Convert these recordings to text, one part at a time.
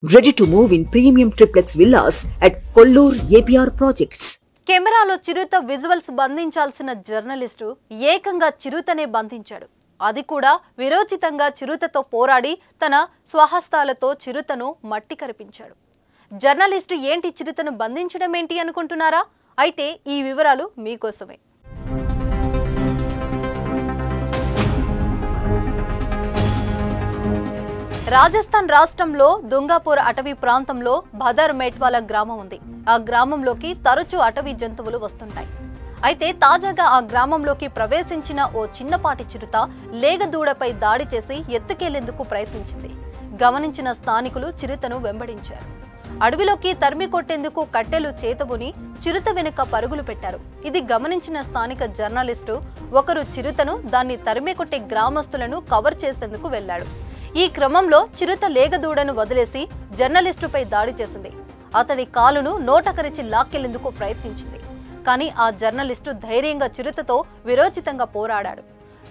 Ready to move in premium triplex villas at Kollur APR Projects. కెమెరాలో చిరుత visuals బంధించాల్సిన journalist ఏకంగా చిరుతనే బంధించాడు. అది కూడా విరోచితంగా చిరుతతో పోరాడి తన స్వహస్తాలతో చిరుతను మట్టి కరిపించాడు. జర్నలిస్టు ఏంటి చిరుతను బంధించడం ఏంటి అనుకుంటున్నారా? అయితే ఈ వివరాలు మీకోసమే. రాజస్థాన్ రాష్ట్రంలో దుంగాపూర్ అటవీ ప్రాంతంలో భదర్ మేట్వాల గ్రామం ఉంది. ఆ గ్రామంలోకి తరచూ అటవీ జంతువులు వస్తుంటాయి. అయితే తాజాగా ఆ గ్రామంలోకి ప్రవేశించిన ఓ చిన్నపాటి చిరుత లేగదూడపై దాడి చేసి ఎత్తుకెళ్లేందుకు ప్రయత్నించింది. గమనించిన స్థానికులు చిరుతను వెంబడించారు. అడవిలోకి తరిమి కొట్టేందుకు కట్టెలు చేతబుని చిరుత వెనుక పరుగులు పెట్టారు. ఇది గమనించిన స్థానిక జర్నలిస్టు ఒకరు చిరుతను దాన్ని తరిమి కొట్టే గ్రామస్తులను కవర్ చేసేందుకు వెళ్లాడు. ఈ క్రమంలో చిరుత లేగదూడను వదిలేసి జర్నలిస్టుపై దాడి చేసింది. అతడి కాలును నోటకరిచి లాక్కెళ్లేందుకు ప్రయత్నించింది. కానీ ఆ జర్నలిస్టు ధైర్యంగా చిరుతతో విరోచితంగా పోరాడాడు.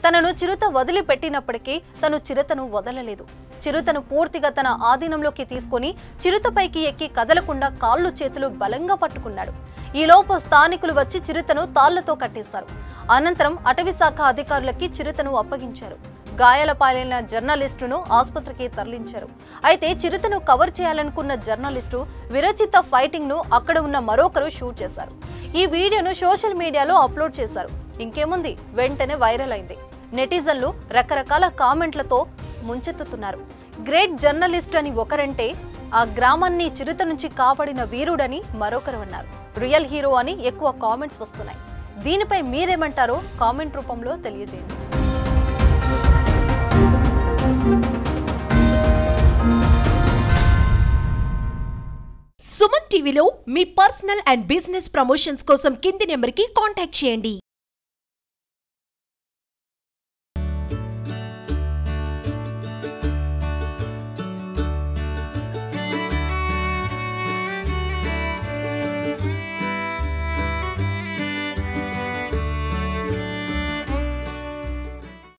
తనను చిరుత వదిలిపెట్టినప్పటికీ తను చిరుతను వదలలేదు. చిరుతను పూర్తిగా తన ఆధీనంలోకి తీసుకుని చిరుతపైకి ఎక్కి కదలకుండా కాళ్ళు చేతులు బలంగా పట్టుకున్నాడు. ఈలోపు స్థానికులు వచ్చి చిరుతను తాళ్లతో కట్టేశారు. అనంతరం అటవీ శాఖ అధికారులకి చిరుతను అప్పగించారు. గాయాల పాలైన జర్నలిస్టును ఆసుపత్రికి తరలించారు. అయితే చిరుతను కవర్ చేయాలనుకున్న జర్నలిస్టు విరోచిత ఫైటింగ్ ను అక్కడ ఉన్న మరొకరు షూట్ చేశారు. ఈ వీడియోను సోషల్ మీడియాలో అప్లోడ్ చేశారు. ఇంకేముంది, వెంటనే వైరల్ అయింది. నెటిజన్లు రకరకాల కామెంట్లతో ముంచెత్తుతున్నారు. గ్రేట్ జర్నలిస్ట్ అని ఒకరంటే ఆ గ్రామాన్ని చిరుత నుంచి కాపాడిన వీరుడని మరొకరు అన్నారు. రియల్ హీరో అని ఎక్కువ కామెంట్స్ వస్తున్నాయి. దీనిపై మీరేమంటారో కామెంట్ రూపంలో తెలియజేయండి. సుమన్ టీవీలో మీ పర్సనల్ అండ్ బిజినెస్ ప్రమోషన్స్ కోసం కింది నెంబర్కి కాంటాక్ట్ చేయండి.